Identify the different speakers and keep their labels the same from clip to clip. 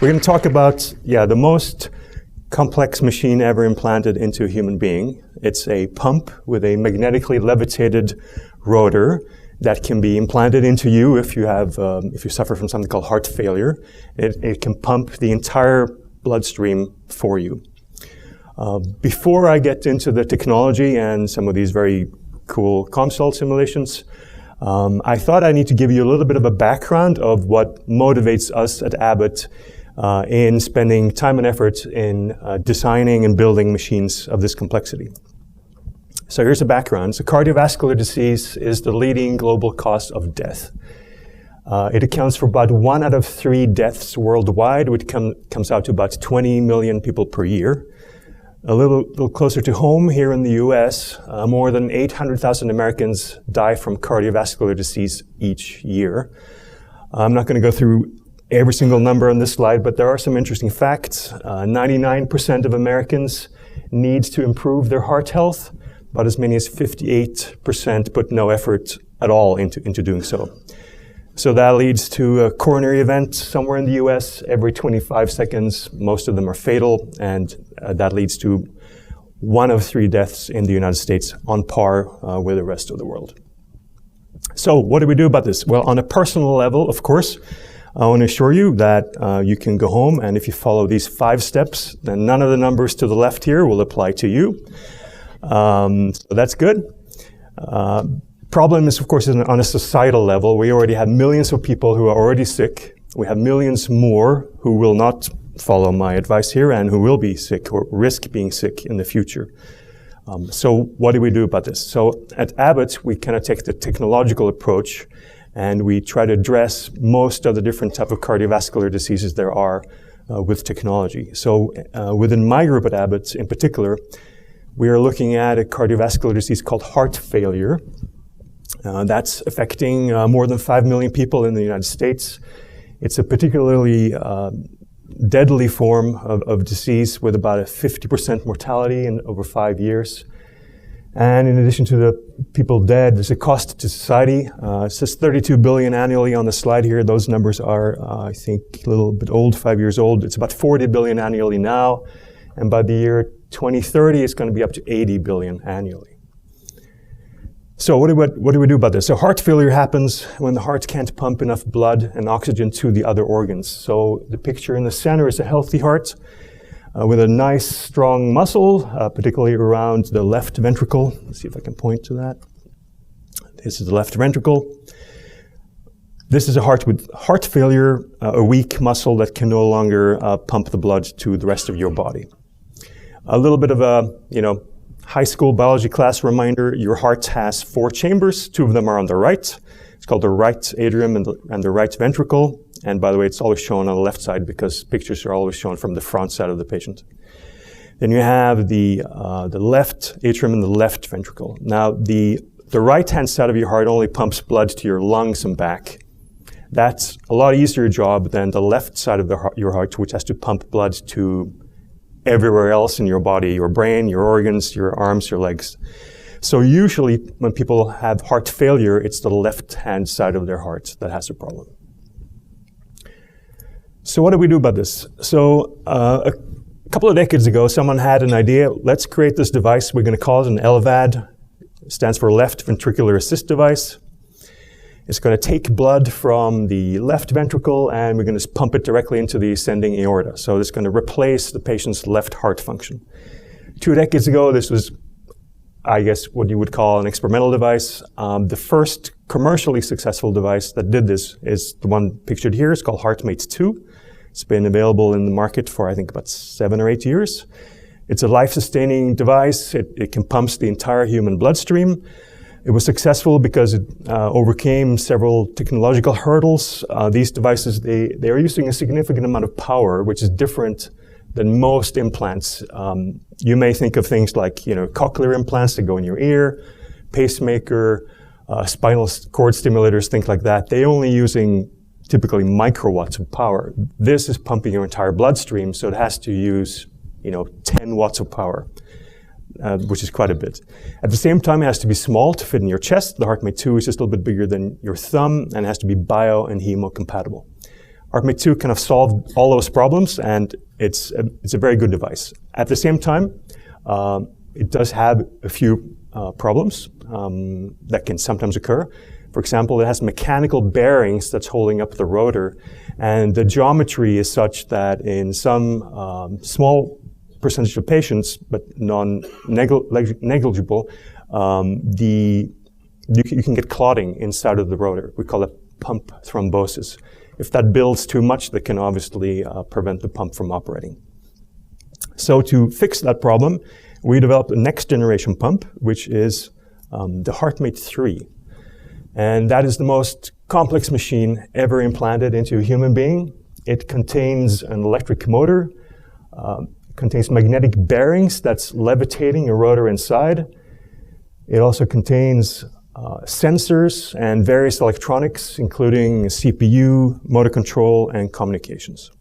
Speaker 1: We're going to talk about, the most complex machine ever implanted into a human being. It's a pump with a magnetically levitated rotor that can be implanted into you if you suffer from something called heart failure. It can pump the entire bloodstream for you. Before I get into the technology and some of these very cool COMSOL simulations, I thought I need to give you a little bit of a background of what motivates us at Abbott in spending time and effort in designing and building machines of this complexity. So here's the background. So cardiovascular disease is the leading global cause of death. It accounts for about 1 out of 3 deaths worldwide, which comes out to about 20 million people per year. A little closer to home here in the US, more than 800,000 Americans die from cardiovascular disease each year. I'm not going to go through every single number on this slide, but there are some interesting facts. 99% of Americans need to improve their heart health, but as many as 58% put no effort at all into doing so. So that leads to a coronary event somewhere in the US every 25 seconds. Most of them are fatal, and that leads to 1 of 3 deaths in the United States, on par with the rest of the world. So what do we do about this? Well, on a personal level, of course, I want to assure you that you can go home, and if you follow these 5 steps, then none of the numbers to the left here will apply to you. So that's good. Problem is, of course, on a societal level. We already have millions of people who are already sick. We have millions more who will not follow my advice here and who will be sick or risk being sick in the future. So what do we do about this? So at Abbott, we kind of take the technological approach, and we try to address most of the different type of cardiovascular diseases there are with technology. So within my group at Abbott in particular, we are looking at a cardiovascular disease called heart failure. That's affecting more than 5 million people in the United States. It's a particularly deadly form of disease with about a 50% mortality in over 5 years. And in addition to the people dead, there's a cost to society. It says $32 billion annually on the slide here. Those numbers are, I think, a little bit old, 5 years old. It's about $40 billion annually now. And by the year 2030, it's going to be up to $80 billion annually. So what do we do about this? So heart failure happens when the heart can't pump enough blood and oxygen to the other organs. So the picture in the center is a healthy heart with a nice, strong muscle, particularly around the left ventricle. Let's see if I can point to that. This is the left ventricle. This is a heart with heart failure, a weak muscle that can no longer pump the blood to the rest of your body. A little bit of a, high school biology class reminder, your heart has 4 chambers. 2 of them are on the right. It's called the right atrium and the right ventricle. And by the way, it's always shown on the left side because pictures are always shown from the front side of the patient. Then you have the left atrium and the left ventricle. Now, the right-hand side of your heart only pumps blood to your lungs and back. That's a lot easier job than the left side of your heart, which has to pump blood to everywhere else in your body, your brain, your organs, your arms, your legs. So usually when people have heart failure, it's the left-hand side of their heart that has a problem. So what do we do about this? So a couple of decades ago, someone had an idea. Let's create this device. We're going to call it an LVAD. It stands for Left Ventricular Assist Device. It's going to take blood from the left ventricle, and we're going to pump it directly into the ascending aorta. So it's going to replace the patient's left heart function. 2 decades ago, this was, I guess, what you would call an experimental device. The first commercially successful device that did this is the one pictured here. It's called HeartMate 2. It's been available in the market for, I think, about 7 or 8 years. It's a life-sustaining device. It can pump the entire human bloodstream. It was successful because it overcame several technological hurdles. These devices, they are using a significant amount of power, which is different than most implants. You may think of things like, cochlear implants that go in your ear, pacemaker, spinal cord stimulators, things like that. They're only using typically microwatts of power. This is pumping your entire bloodstream, so it has to use, 10 watts of power. Which is quite a bit. At the same time, it has to be small to fit in your chest. The HeartMate 2 is just a little bit bigger than your thumb and has to be bio and hemo compatible. HeartMate 2 kind of solved all those problems, and it's a very good device. At the same time, it does have a few problems that can sometimes occur. For example, it has mechanical bearings that's holding up the rotor, and the geometry is such that in some small percentage of patients, but non-negligible, you can get clotting inside of the rotor. We call it pump thrombosis. If that builds too much, that can obviously prevent the pump from operating. So to fix that problem, we developed a next generation pump, which is the HeartMate 3. And that is the most complex machine ever implanted into a human being. It contains an electric motor, contains magnetic bearings that's levitating a rotor inside. It also contains sensors and various electronics, including CPU, motor control, and communications.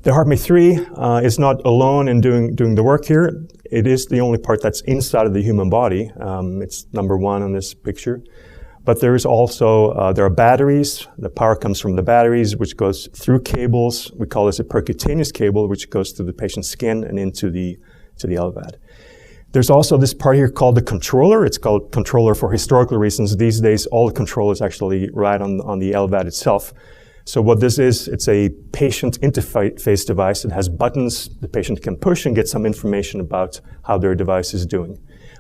Speaker 1: The HeartMate 3 is not alone in doing the work here. It is the only part that's inside of the human body. It's number 1 on this picture. But there is also, there are batteries. The power comes from the batteries, which goes through cables. We call this a percutaneous cable, which goes through the patient's skin and into the LVAD. There's also this part here called the controller. It's called controller for historical reasons. These days, all the control is actually right on the LVAD itself. So what this is, it's a patient interface device. It has buttons the patient can push and get some information about how their device is doing.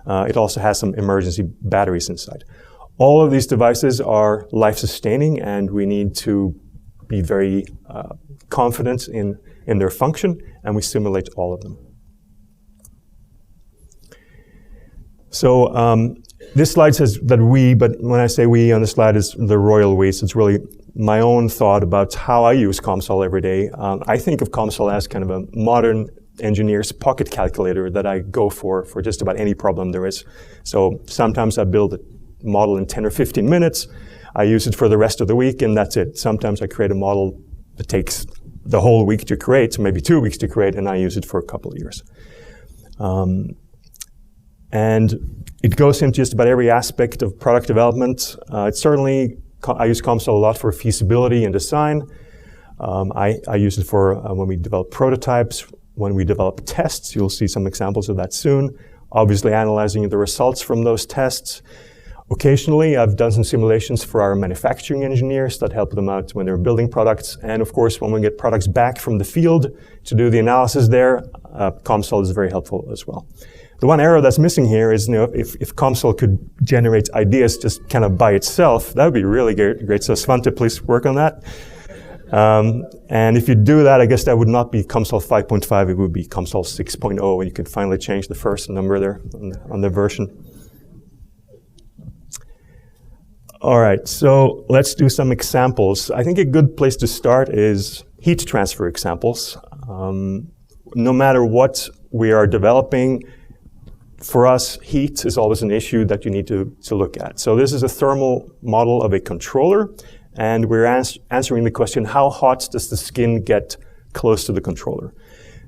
Speaker 1: It also has some emergency batteries inside. All of these devices are life-sustaining, and we need to be very confident in their function, and we simulate all of them. So this slide says that we, but when I say we on the slide, is the royal we, so it's really my own thought about how I use COMSOL every day. I think of COMSOL as kind of a modern engineer's pocket calculator that I go for just about any problem there is. So sometimes I build a model in 10 or 15 minutes. I use it for the rest of the week, and that's it. Sometimes I create a model that takes the whole week to create, maybe 2 weeks to create, and I use it for a couple of years. And it goes into just about every aspect of product development. I use COMSOL a lot for feasibility and design. I use it for when we develop prototypes, when we develop tests. You'll see some examples of that soon. Obviously analyzing the results from those tests. Occasionally, I've done some simulations for our manufacturing engineers that help them out when they're building products. And of course, when we get products back from the field to do the analysis there, COMSOL is very helpful as well. The one error that's missing here is, if COMSOL could generate ideas just kind of by itself, that would be really great. So Svante, please work on that. And if you do that, I guess that would not be COMSOL 5.5, it would be COMSOL 6.0, and you could finally change the first number there on the version. All right, so let's do some examples. I think a good place to start is heat transfer examples. No matter what we are developing, for us, heat is always an issue that you need to look at. So this is a thermal model of a controller, and we're answering the question, how hot does the skin get close to the controller?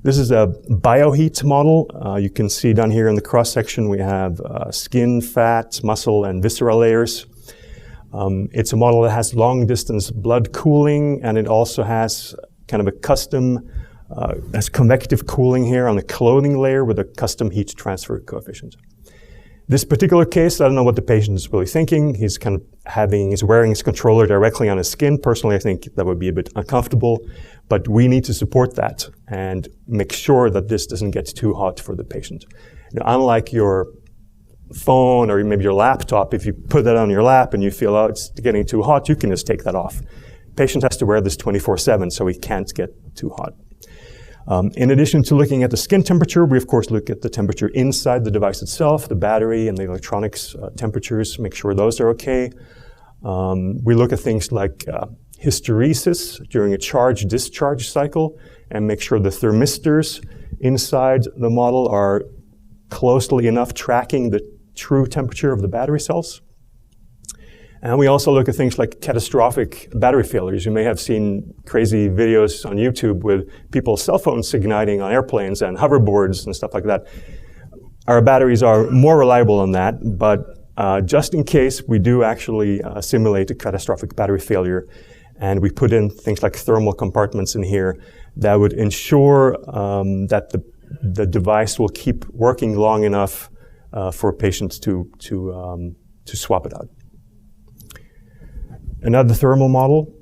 Speaker 1: This is a bioheat model. You can see down here in the cross-section we have skin, fat, muscle, and visceral layers. It's a model that has long-distance blood cooling, and it also has kind of a custom has convective cooling here on the clothing layer with a custom heat transfer coefficient. This particular case, I don't know what the patient is really thinking. He's wearing his controller directly on his skin. Personally, I think that would be a bit uncomfortable, but we need to support that and make sure that this doesn't get too hot for the patient. Unlike your phone or maybe your laptop, if you put that on your lap and you feel, oh, it's getting too hot, you can just take that off. Patient has to wear this 24/7, so he can't get too hot. In addition to looking at the skin temperature, we of course look at the temperature inside the device itself, the battery and the electronics temperatures, make sure those are okay. We look at things like hysteresis during a charge-discharge cycle and make sure the thermistors inside the model are closely enough tracking the true temperature of the battery cells. And we also look at things like catastrophic battery failures. You may have seen crazy videos on YouTube with people's cell phones igniting on airplanes and hoverboards and stuff like that. Our batteries are more reliable than that, but just in case we do actually simulate a catastrophic battery failure. And we put in things like thermal compartments in here that would ensure that the device will keep working long enough for patients to swap it out. Another thermal model.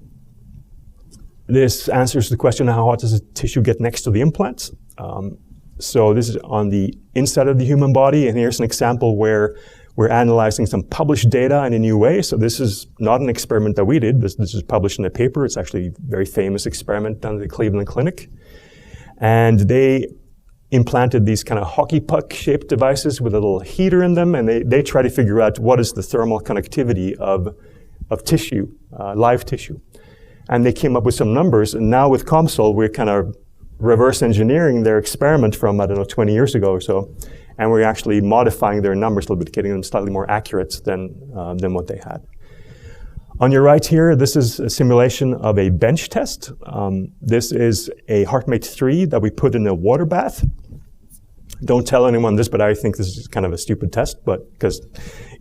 Speaker 1: This answers the question, how hot does the tissue get next to the implant? So this is on the inside of the human body, and here's an example where we're analyzing some published data in a new way. So this is not an experiment that we did. This is published in a paper. It's actually a very famous experiment done at the Cleveland Clinic. And they implanted these kind of hockey puck-shaped devices with a little heater in them, and they try to figure out what is the thermal conductivity of tissue, live tissue. And they came up with some numbers, and now with COMSOL, we're kind of reverse engineering their experiment from, 20 years ago or so, and we're actually modifying their numbers a little bit, getting them slightly more accurate than what they had. On your right here, this is a simulation of a bench test. This is a HeartMate 3 that we put in a water bath. Don't tell anyone this, but I think this is kind of a stupid test, but because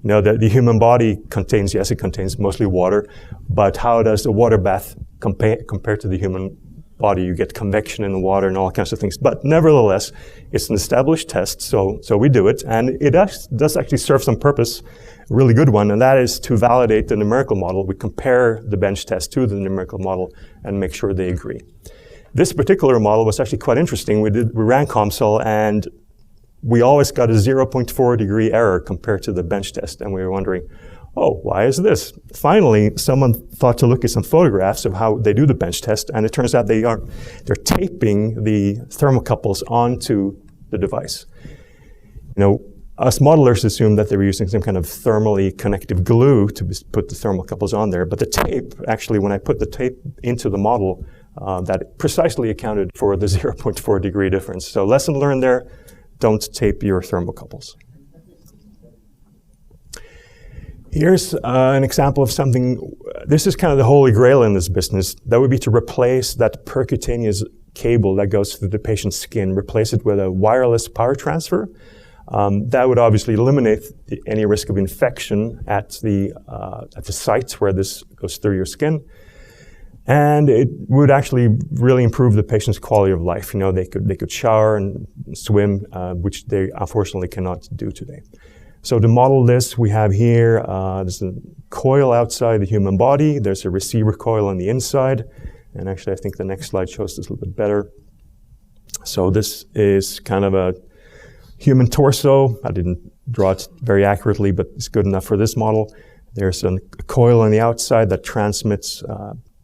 Speaker 1: the human body contains, yes, it contains mostly water, but how does a water bath compare to the human body? You get convection in the water and all kinds of things. But nevertheless, it's an established test, so we do it, and it does actually serve some purpose, a really good one, and that is to validate the numerical model. We compare the bench test to the numerical model and make sure they agree. This particular model was actually quite interesting. We ran COMSOL, and we always got a 0.4 degree error compared to the bench test, and we were wondering, oh, why is this? Finally, someone thought to look at some photographs of how they do the bench test, and it turns out they're taping the thermocouples onto the device. Us modelers assumed that they were using some kind of thermally connective glue to put the thermocouples on there, but the tape, actually, when I put the tape into the model, that precisely accounted for the 0.4 degree difference. So lesson learned there, don't tape your thermocouples. Here's an example of something, this is kind of the holy grail in this business. That would be to replace that percutaneous cable that goes through the patient's skin, replace it with a wireless power transfer. That would obviously eliminate any risk of infection at the sites where this goes through your skin. And it would actually really improve the patient's quality of life. They could shower and swim, which they unfortunately cannot do today. So to model this, we have here, there's a coil outside the human body. There's a receiver coil on the inside. And actually, I think the next slide shows this a little bit better. So this is kind of a human torso. I didn't draw it very accurately, but it's good enough for this model. There's a coil on the outside that transmits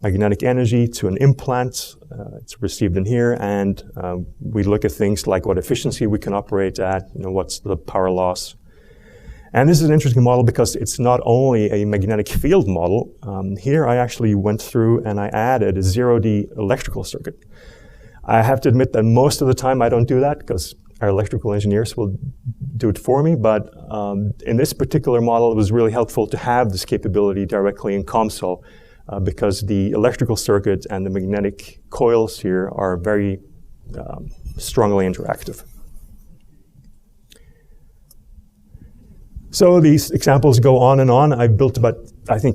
Speaker 1: magnetic energy to an implant. It's received in here, and we look at things like what efficiency we can operate at, what's the power loss. And this is an interesting model because it's not only a magnetic field model. Here I actually went through and I added a 0D electrical circuit. I have to admit that most of the time I don't do that because our electrical engineers will do it for me, but in this particular model it was really helpful to have this capability directly in COMSOL because the electrical circuit and the magnetic coils here are very strongly interactive. So these examples go on and on. I've built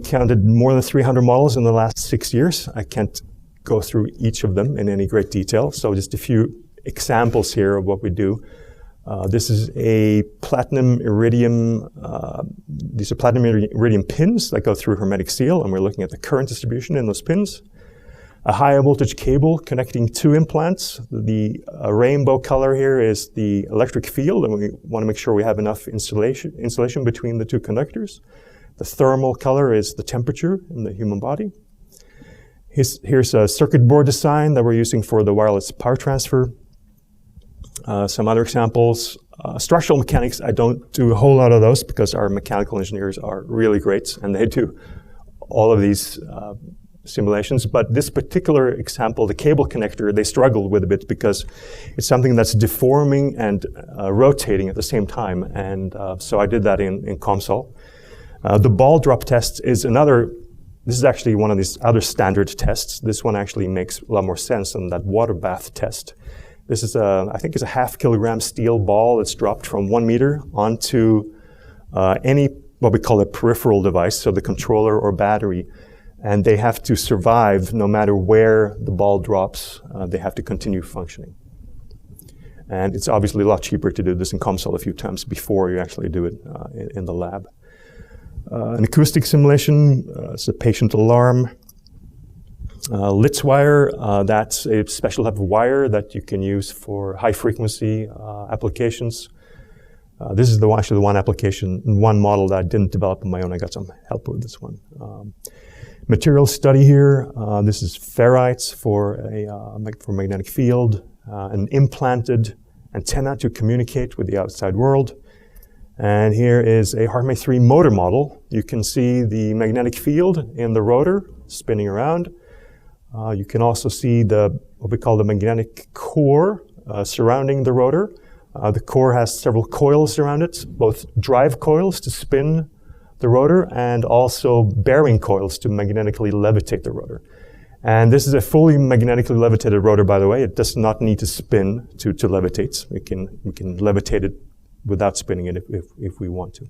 Speaker 1: counted more than 300 models in the last 6 years. I can't go through each of them in any great detail. So just a few examples here of what we do. This is a platinum iridium, these are platinum iridium pins that go through hermetic seal, and we're looking at the current distribution in those pins. A high voltage cable connecting two implants. The rainbow color here is the electric field, and we want to make sure we have enough insulation between the two conductors. The thermal color is the temperature in the human body. Here's a circuit board design that we're using for the wireless power transfer. Some other examples. Structural mechanics, I don't do a whole lot of those because our mechanical engineers are really great and they do all of these simulations. But this particular example, the cable connector, they struggled with a bit because it's something that's deforming and rotating at the same time. And so I did that in COMSOL. The ball drop test is this is actually one of these other standard tests. This one actually makes a lot more sense than that water bath test. This is I think it's a 0.5 kilogram steel ball that's dropped from 1 meter onto any what we call a peripheral device, so the controller or battery, and they have to survive no matter where the ball drops. They have to continue functioning. And it's obviously a lot cheaper to do this in COMSOL a few times before you actually do it in the lab. An acoustic simulation, it's a patient alarm. Litz wire, that's a special type of wire that you can use for high frequency applications. This is actually the one application, one model that I didn't develop on my own. I got some help with this one. Material study here, this is ferrites for magnetic field, an implanted antenna to communicate with the outside world. And here is a HeartMate 3 motor model. You can see the magnetic field in the rotor spinning around. You can also see what we call the magnetic core surrounding the rotor. The core has several coils around it, both drive coils to spin the rotor and also bearing coils to magnetically levitate the rotor. And this is a fully magnetically levitated rotor, by the way. It does not need to spin to levitate. We can levitate it without spinning it if we want to.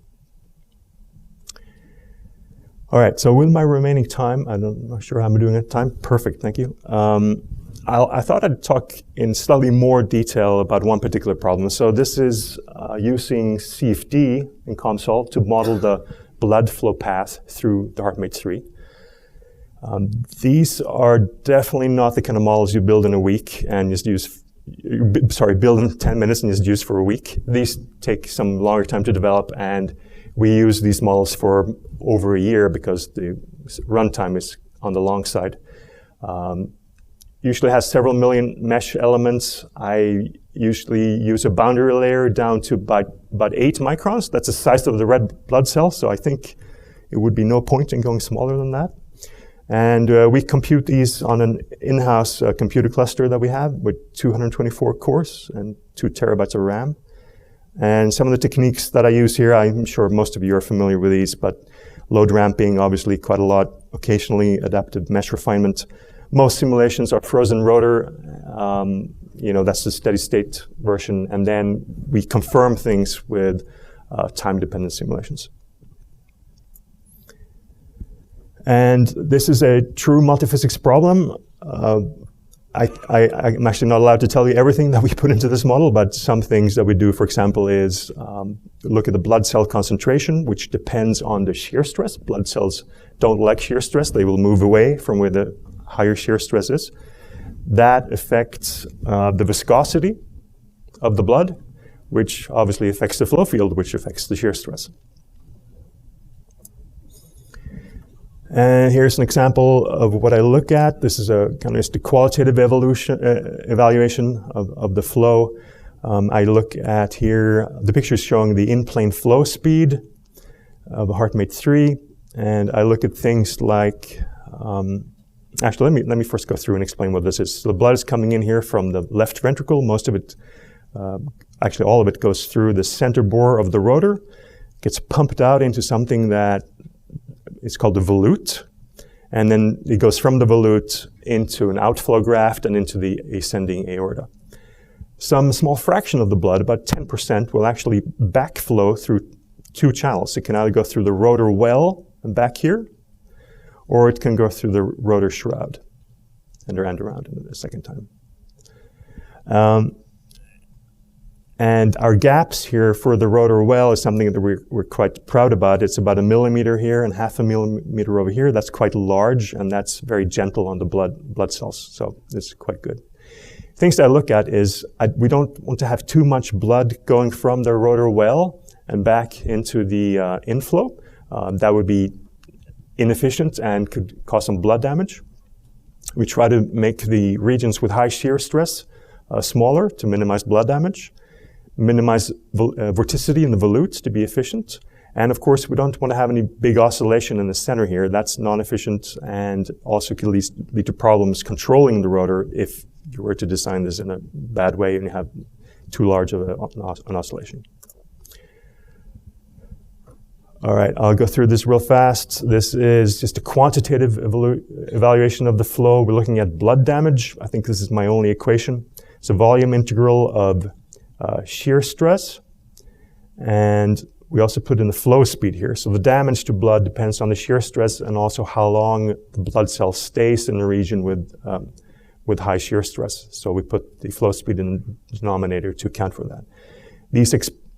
Speaker 1: All right, so with my remaining time, I'm not sure how I'm doing at time. Perfect, thank you. I thought I'd talk in slightly more detail about one particular problem. So this is using CFD in COMSOL to model the blood flow path through the HeartMate 3. These are definitely not the kind of models you build in a week and just use, build in 10 minutes and just use for a week. These take some longer time to develop, and we use these models for over a year because the runtime is on the long side. Usually has several million mesh elements. I usually use a boundary layer down to about 8 microns. That's the size of the red blood cell, so I think it would be no point in going smaller than that. And we compute these on an in-house computer cluster that we have with 224 cores and 2 terabytes of RAM. And some of the techniques that I use here, I'm sure most of you are familiar with these, but load ramping, obviously quite a lot, occasionally adaptive mesh refinement. Most simulations are frozen rotor, that's the steady state version, and then we confirm things with time-dependent simulations. And this is a true multiphysics problem. I'm actually not allowed to tell you everything that we put into this model, but some things that we do, for example, is look at the blood cell concentration, which depends on the shear stress. Blood cells don't like shear stress. They will move away from where the higher shear stress is. That affects the viscosity of the blood, which obviously affects the flow field, which affects the shear stress. And here's an example of what I look at. This is a kind of just a qualitative evaluation of the flow. I look at here, the picture is showing the in-plane flow speed of a HeartMate 3, and I look at things like, actually let me first go through and explain what this is. So the blood is coming in here from the left ventricle. Most of it, actually all of it goes through the center bore of the rotor, gets pumped out into something that it's called the volute, and then it goes from the volute into an outflow graft and into the ascending aorta. Some small fraction of the blood, about 10%, will actually backflow through 2 channels. It can either go through the rotor well and back here, or it can go through the rotor shroud and around a second time. And our gaps here for the rotor well is something that we're quite proud about. It's about 1 millimeter here and 0.5 millimeter over here. That's quite large, and that's very gentle on the blood cells, so it's quite good. Things that I look at is we don't want to have too much blood going from the rotor well and back into the inflow. That would be inefficient and could cause some blood damage. We try to make the regions with high shear stress smaller to minimize blood damage. Minimize vorticity in the volutes to be efficient. And of course, we don't want to have any big oscillation in the center here. That's non-efficient and also could lead to problems controlling the rotor if you were to design this in a bad way and you have too large of an oscillation. All right, I'll go through this real fast. This is just a quantitative evaluation of the flow. We're looking at blood damage. I think this is my only equation. It's a volume integral of shear stress, and we also put in the flow speed here. So the damage to blood depends on the shear stress and also how long the blood cell stays in the region with high shear stress. So we put the flow speed in the denominator to account for that. These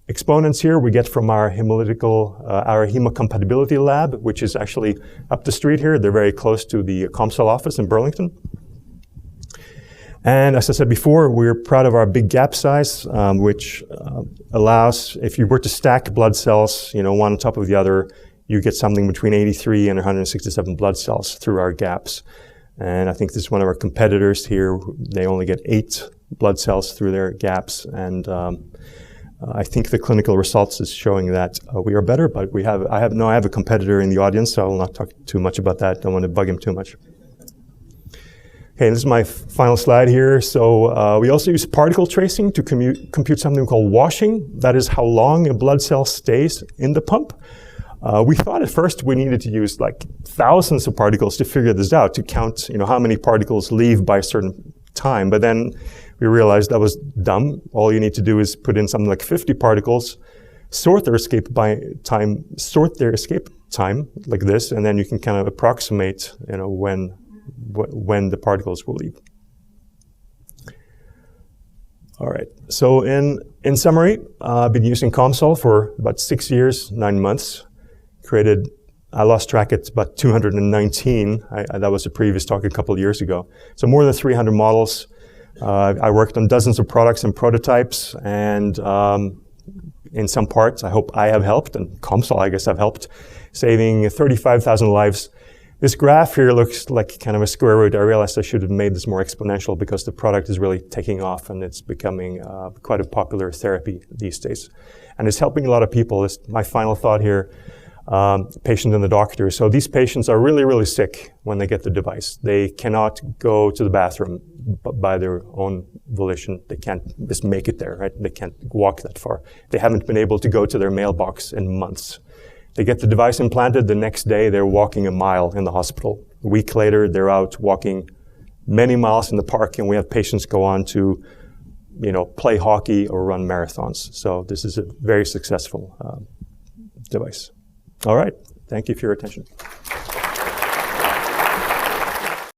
Speaker 1: exponents here we get from our hemocompatibility lab, which is actually up the street here. They're very close to the COMSOL office in Burlington. And as I said before, we're proud of our big gap size, which allows, if you were to stack blood cells, one on top of the other, you get something between 83 and 167 blood cells through our gaps. And I think this is one of our competitors here. They only get 8 blood cells through their gaps. And I think the clinical results is showing that we are better, but I have a competitor in the audience, so I will not talk too much about that. Don't want to bug him too much. Okay, this is my final slide here. So we also use particle tracing to compute something called washing. That is how long a blood cell stays in the pump. We thought at first we needed to use like thousands of particles to figure this out, to count how many particles leave by a certain time. But then we realized that was dumb. All you need to do is put in something like 50 particles, sort their escape time like this, and then you can kind of approximate when the particles will leave. All right, so in summary, I've been using COMSOL for about 6 years, 9 months. I lost track, it's about 219. That was a previous talk a couple of years ago. So more than 300 models. I worked on dozens of products and prototypes, and in some parts, I hope I have helped, and COMSOL, I guess, I've helped, saving 35,000 lives. This graph here looks like kind of a square root. I realized I should have made this more exponential because the product is really taking off and it's becoming quite a popular therapy these days. And it's helping a lot of people. It's my final thought here, patient and the doctor. So these patients are really, really sick when they get the device. They cannot go to the bathroom by their own volition. They can't just make it there, right? They can't walk that far. They haven't been able to go to their mailbox in months. They get the device implanted, the next day they're walking a mile in the hospital. A week later, they're out walking many miles in the park, and we have patients go on to, play hockey or run marathons. So this is a very successful device. All right, thank you for your attention.